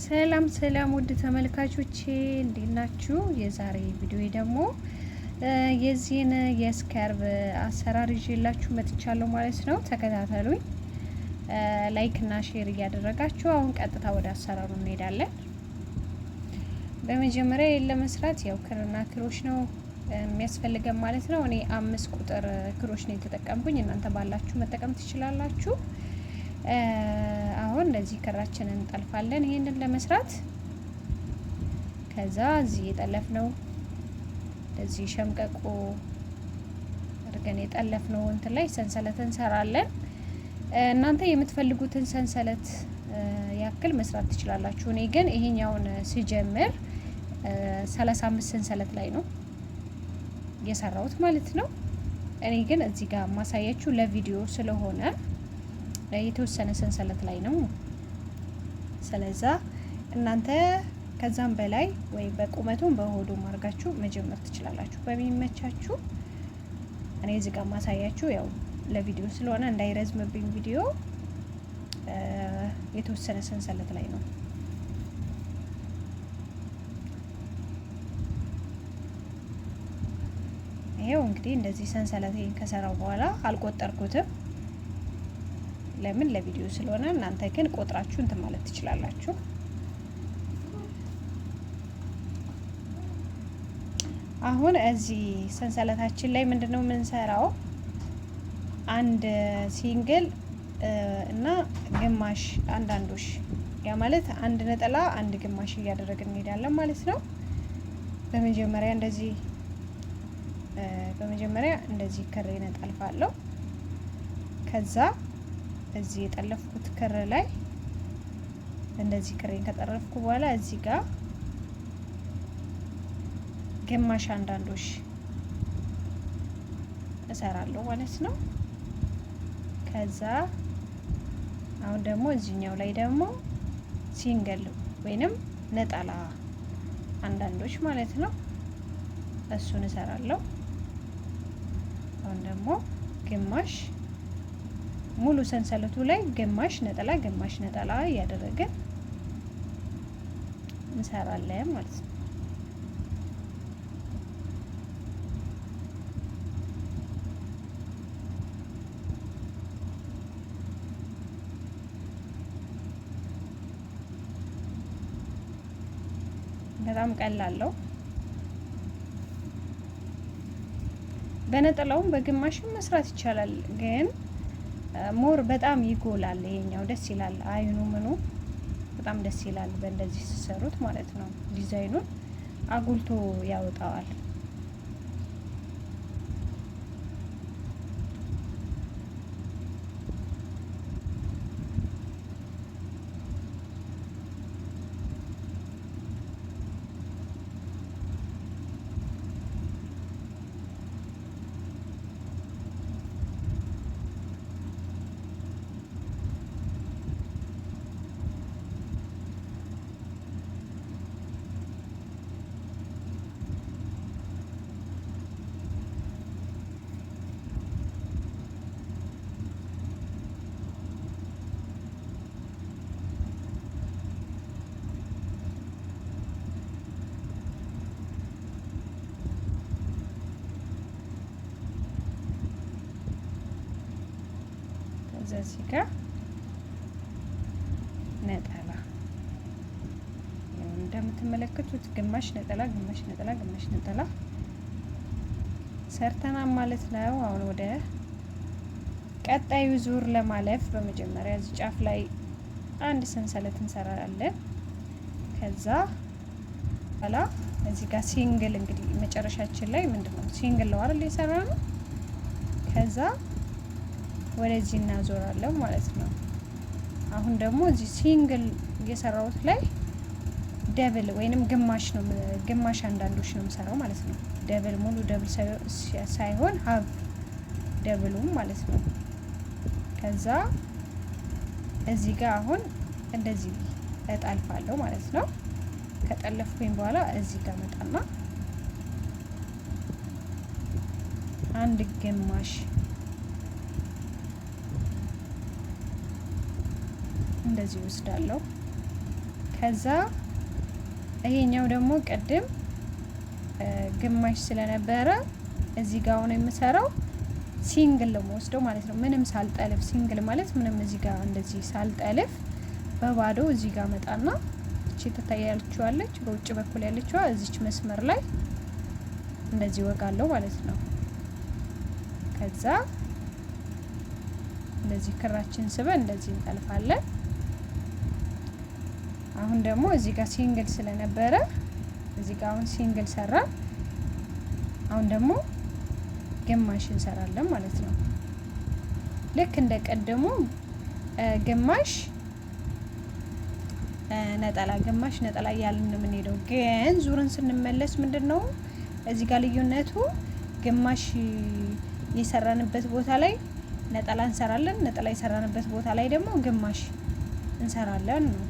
ሰላም ሰላም ውድ ተመልካቾቼ እንዴት ናችሁ? የዛሬ ቪዲዮ ደግሞ የዚህን የስካርብ አሰራር ይዤላችሁ መጥቻለሁ ማለት ነው። ተከታተሉኝ። ላይክ እና ሼር እያደረጋችሁ አሁን ቀጥታ ወደ አሰራሩ እንሄዳለን። በመጀመሪያ ለመስራት ያው ክርና ክሮሽ ነው የሚያስፈልገን ማለት ነው። እኔ 5 ቁጥር ክሮሽ ነው የተጠቀምኩኝ። እናንተ ባላችሁ መጠቀም ትችላላችሁ። አሁን እንደዚህ ክራችንን እንጠልፋለን ይሄንን ለመስራት። ከዛ እዚህ የጠለፍነው እንደዚህ ሸምቀቆ አድርገን የጠለፍነው እንትን ላይ ሰንሰለት እንሰራለን። እናንተ የምትፈልጉትን ሰንሰለት ያክል መስራት ትችላላችሁ። እኔ ግን ይሄኛውን ሲጀምር 35 ሰንሰለት ላይ ነው የሰራሁት ማለት ነው። እኔ ግን እዚህ ጋር ማሳያችሁ ለቪዲዮ ስለሆነ የተወሰነ ሰንሰለት ላይ ነው። ስለዛ እናንተ ከዛም በላይ ወይ በቁመቱም በሆዱም አድርጋችሁ መጀመር ትችላላችሁ በሚመቻችሁ። እኔ እዚህ ጋር ማሳያችሁ ያው ለቪዲዮ ስለሆነ እንዳይረዝምብኝ ቪዲዮ የተወሰነ ሰንሰለት ላይ ነው። ይሄው እንግዲህ እንደዚህ ሰንሰለቴን ከሰራው በኋላ አልቆጠርኩትም። ለምን ለቪዲዮ ስለሆነ። እናንተ ግን ቆጥራችሁ እንትን ማለት ትችላላችሁ። አሁን እዚህ ሰንሰለታችን ላይ ምንድነው የምንሰራው? አንድ ሲንግል እና ግማሽ አንዳንዶሽ፣ ያ ማለት አንድ ነጠላ አንድ ግማሽ እያደረግን እንሄዳለን ማለት ነው። በመጀመሪያ እንደዚህ ክሬን እጠልፋለሁ። ከዛ እዚህ የጠለፍኩት ክር ላይ እንደዚህ ክሬን ከጠለፍኩ በኋላ እዚህ ጋር ግማሽ አንዳንዶሽ እሰራለሁ ማለት ነው። ከዛ አሁን ደግሞ እዚህኛው ላይ ደግሞ ሲንግል ወይንም ነጠላ አንዳንዶች ማለት ነው እሱን እሰራለሁ። አሁን ደግሞ ግማሽ ሙሉ ሰንሰለቱ ላይ ግማሽ ነጠላ እያደረግን እንሰራለን ማለት ነው። በጣም ቀላል ነው። በነጠላውም በግማሽም መስራት ይቻላል ግን ሞር በጣም ይጎላል። ይሄኛው ደስ ይላል። አይኑ ምኑ በጣም ደስ ይላል በእንደዚህ ሲሰሩት ማለት ነው። ዲዛይኑን አጉልቶ ያወጣዋል። እዚህ ጋር ነጠላ እንደምትመለከቱት ግማሽ ነጠላ ሰርተናል ማለት ነው። አሁን ወደ ቀጣዩ ዙር ለማለፍ በመጀመሪያ እዚህ ጫፍ ላይ አንድ ሰንሰለት እንሰራለን። ከዛ በኋላ እዚህ ጋር ሲንግል እንግዲህ መጨረሻችን ላይ ምንድነው ሲንግል ነው አይደል የሰራነው። ከዛ ወደዚህ እናዞራለን ማለት ነው። አሁን ደግሞ እዚህ ሲንግል የሰራሁት ላይ ደብል ወይንም ግማሽ አንዳንዶች ነው የምሰራው ማለት ነው። ደብል ሙሉ ደብል ሳይሆን ሀብ ደብሉም ማለት ነው። ከዛ እዚህ ጋር አሁን እንደዚህ እጠልፋለሁ ማለት ነው። ከጠለፍኩኝ በኋላ እዚህ ጋር መጣና አንድ ግማሽ እንደዚህ ወስዳለሁ። ከዛ ይሄኛው ደግሞ ቅድም ግማሽ ስለነበረ እዚህ ጋር አሁን የምሰራው ሲንግል ነው የምወስደው ማለት ነው። ምንም ሳልጠልፍ ሲንግል ማለት ምንም እዚህ ጋር እንደዚህ ሳልጠልፍ በባዶ እዚህ ጋር መጣና እቺ ትታያለችዋለች በውጭ በኩል ያለችዋ እዚች መስመር ላይ እንደዚህ ወጋለሁ ማለት ነው። ከዛ እንደዚህ ክራችን ስበን እንደዚህ እንጠልፋለን። አሁን ደግሞ እዚህ ጋር ሲንግል ስለነበረ እዚህ ጋር አሁን ሲንግል ሰራ። አሁን ደግሞ ግማሽ እንሰራለን ማለት ነው። ልክ እንደ ቀደሙ ግማሽ ነጠላ ግማሽ ነጠላ እያልን ነው የምንሄደው። ግን ዙርን ስንመለስ ምንድነው እዚህ ጋር ልዩነቱ ግማሽ የሰራንበት ቦታ ላይ ነጠላ እንሰራለን፣ ነጠላ የሰራንበት ቦታ ላይ ደግሞ ግማሽ እንሰራለን ነው።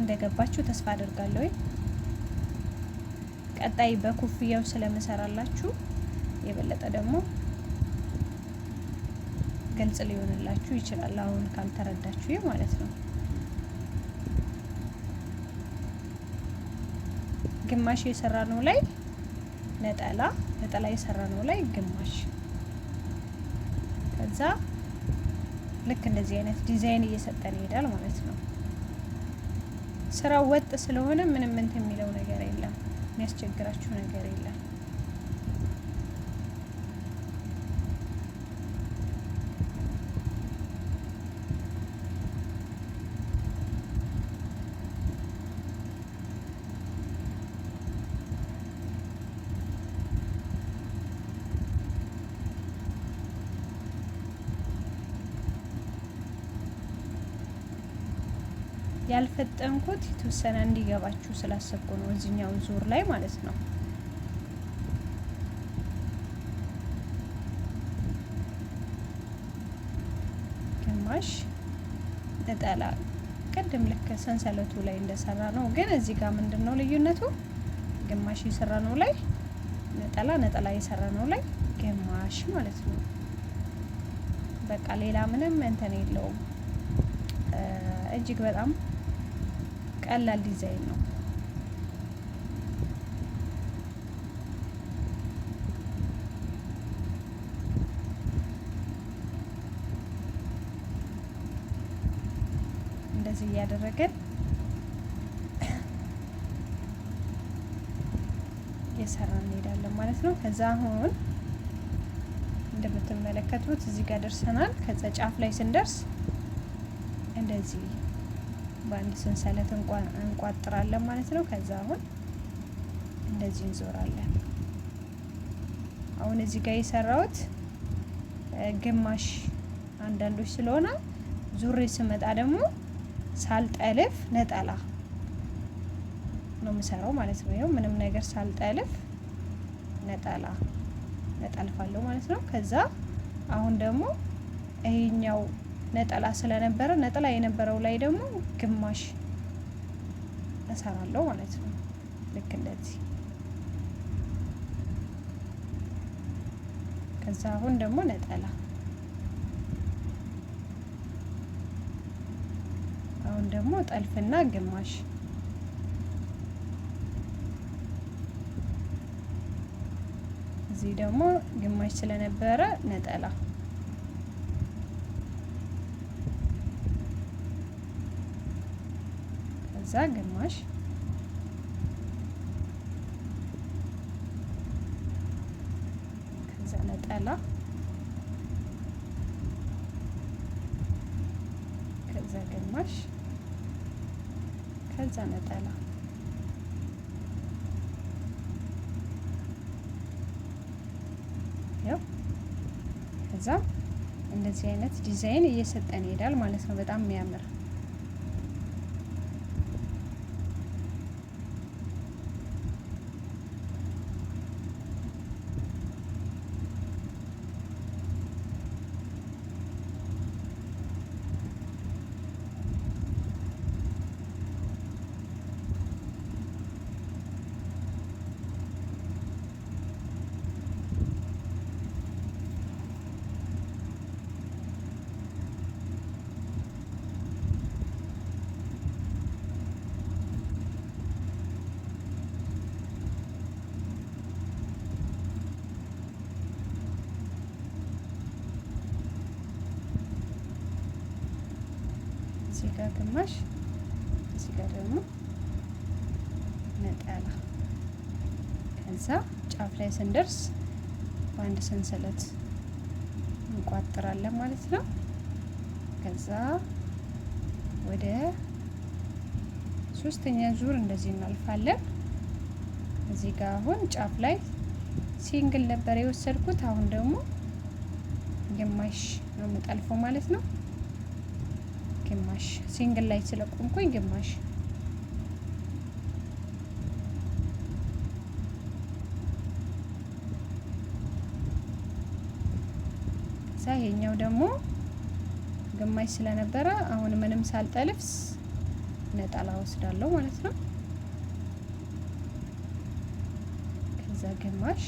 እንደገባችሁ ተስፋ አደርጋለሁ። ቀጣይ በኩፍያው ስለምሰራላችሁ የበለጠ ደግሞ ግልጽ ሊሆንላችሁ ይችላል፣ አሁን ካልተረዳችሁ ማለት ነው። ግማሽ የሰራነው ላይ ነጠላ፣ ነጠላ የሰራነው ላይ ግማሽ። ከዛ ልክ እንደዚህ አይነት ዲዛይን እየሰጠን ይሄዳል ማለት ነው። ስራው ወጥ ስለሆነ ምንም እንትን የሚለው ነገር የለም፣ የሚያስቸግራችሁ ነገር የለም። ያልፈጠንኩት የተወሰነ እንዲገባችሁ ስላሰብኩ ነው፣ እዚህኛው ዙር ላይ ማለት ነው። ግማሽ ነጠላ ቅድም ልክ ሰንሰለቱ ላይ እንደሰራ ነው። ግን እዚህ ጋር ምንድነው ልዩነቱ? ግማሽ የሰራ ነው ላይ ነጠላ፣ ነጠላ የሰራ ነው ላይ ግማሽ ማለት ነው። በቃ ሌላ ምንም እንትን የለውም። እጅግ በጣም ቀላል ዲዛይን ነው። እንደዚህ እያደረገን እየሰራን እንሄዳለን ማለት ነው። ከዛ አሁን እንደምትመለከቱት እዚህ ጋር ደርሰናል። ከዛ ጫፍ ላይ ስንደርስ እንደዚህ በአንድ ሰንሰለት እንቋጥራለን ማለት ነው። ከዛ አሁን እንደዚህ እንዞራለን። አሁን እዚህ ጋር የሰራሁት ግማሽ አንዳንዶች ስለሆነ ዙሬ ስመጣ ደግሞ ሳልጠልፍ ነጠላ ነው የምሰራው ማለት ነው። ይኸው ምንም ነገር ሳልጠልፍ ነጠላ ነጠልፋለሁ ማለት ነው። ከዛ አሁን ደግሞ ይሄኛው ነጠላ ስለነበረ ነጠላ የነበረው ላይ ደግሞ ግማሽ እሰራለሁ ማለት ነው። ልክ እንደዚህ። ከዛ አሁን ደግሞ ነጠላ፣ አሁን ደግሞ ጠልፍና ግማሽ፣ እዚህ ደግሞ ግማሽ ስለነበረ ነጠላ፣ ከዛ ግማሽ፣ ከዛ ነጠላ፣ ከዛ ግማሽ፣ ከዛ ነጠላ። ያው ከዛ እንደዚህ አይነት ዲዛይን እየሰጠን ይሄዳል ማለት ነው። በጣም የሚያምር እዚህ ጋር ግማሽ፣ እዚህ ጋር ደግሞ ነጠላ። ከዛ ጫፍ ላይ ስንደርስ በአንድ ሰንሰለት እንቋጥራለን ማለት ነው። ከዛ ወደ ሶስተኛ ዙር እንደዚህ እናልፋለን። እዚህ ጋር አሁን ጫፍ ላይ ሲንግል ነበር የወሰድኩት። አሁን ደግሞ ግማሽ ነው የምጠልፈው ማለት ነው። ግማሽ ሲንግል ላይ ስለቆምኩኝ ግማሽ ከዛ ይሄኛው ደግሞ ግማሽ ስለነበረ አሁን ምንም ሳልጠልፍ ነጠላ ወስዳለሁ ማለት ነው። ከዛ ግማሽ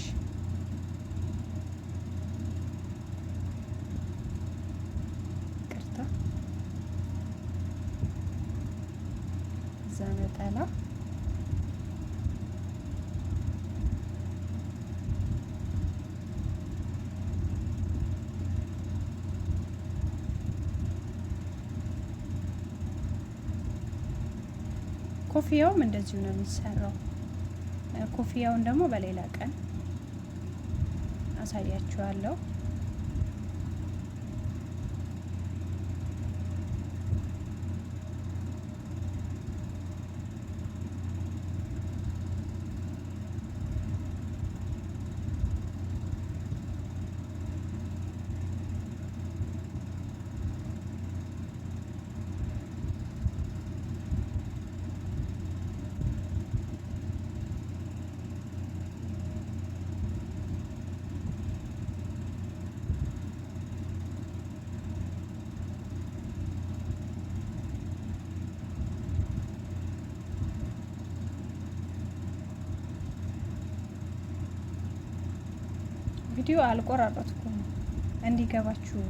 ቅርታ፣ ከዛ ነጠላ፣ ኮፍያውም እንደዚሁ ነው የሚሰራው። ኮፍያውን ደግሞ በሌላ ቀን አሳያችኋለሁ። ቪዲዮ አልቆራረጥኩም እንዲገባችሁ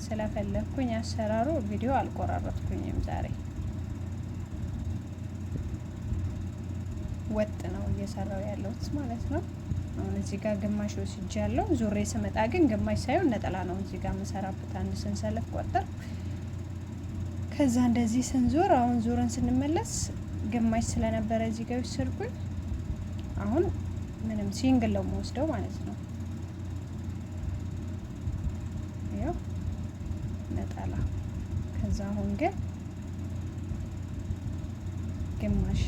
ስለፈለኩኝ አሰራሩ ቪዲዮ አልቆራረጥኩኝም። ዛሬ ወጥ ነው እየሰራው ያለሁት ማለት ነው። አሁን እዚህ ጋር ግማሽ ወስጃለሁ። ዙሬ ስመጣ ግን ግማሽ ሳይሆን ነጠላ ነው እዚህ ጋር መሰራበት። አንድ ሰንሰለት ቆጠር። ከዛ እንደዚህ ስንዞር አሁን ዙረን ስንመለስ ግማሽ ስለነበረ እዚህ ጋር ወሰድኩኝ። አሁን ምንም ሲንግል ነው የምወስደው ማለት ነው። ያው ነጠላ። ከዛ አሁን ግን ግማሽ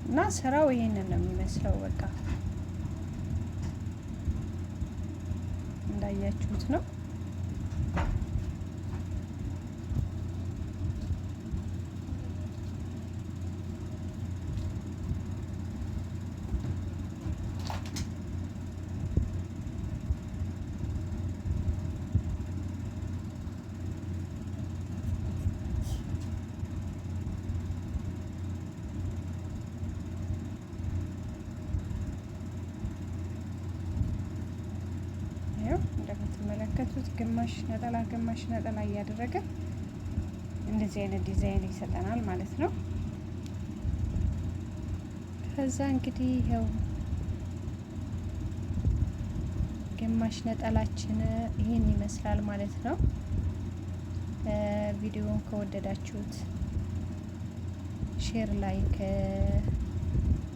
እና ስራው ይሄንን ነው የሚመስለው። በቃ እንዳያችሁት ነው። እንደምትመለከቱት ግማሽ ነጠላ እያደረገ እንደዚህ አይነት ዲዛይን ይሰጠናል ማለት ነው። ከዛ እንግዲህ ይኸው ግማሽ ነጠላችን ይሄን ይመስላል ማለት ነው። ቪዲዮውን ከወደዳችሁት ሼር፣ ላይክ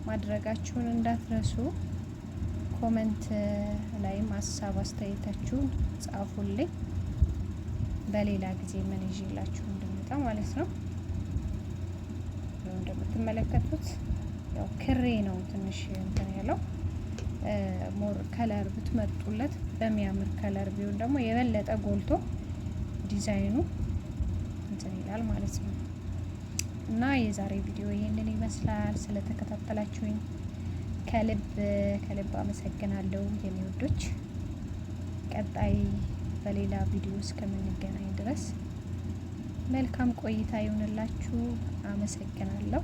ማድረጋችሁን እንዳትረሱ። ኮመንት ላይ ሀሳብ አስተያየታችሁን ጻፉልኝ። በሌላ ጊዜ ምን ይዤላችሁ እንደምጣ ማለት ነው። ያው እንደምትመለከቱት ያው ክሬ ነው ትንሽ እንትን ያለው ሞር ከለር ብትመርጡለት በሚያምር ከለር ቢሆን ደግሞ የበለጠ ጎልቶ ዲዛይኑ እንትን ይላል ማለት ነው። እና የዛሬ ቪዲዮ ይሄንን ይመስላል። ስለተከታተላችሁኝ ከልብ አመሰግናለሁ የኔ ውዶች። ቀጣይ በሌላ ቪዲዮ እስከምንገናኝ ድረስ መልካም ቆይታ ይሁንላችሁ። አመሰግናለሁ።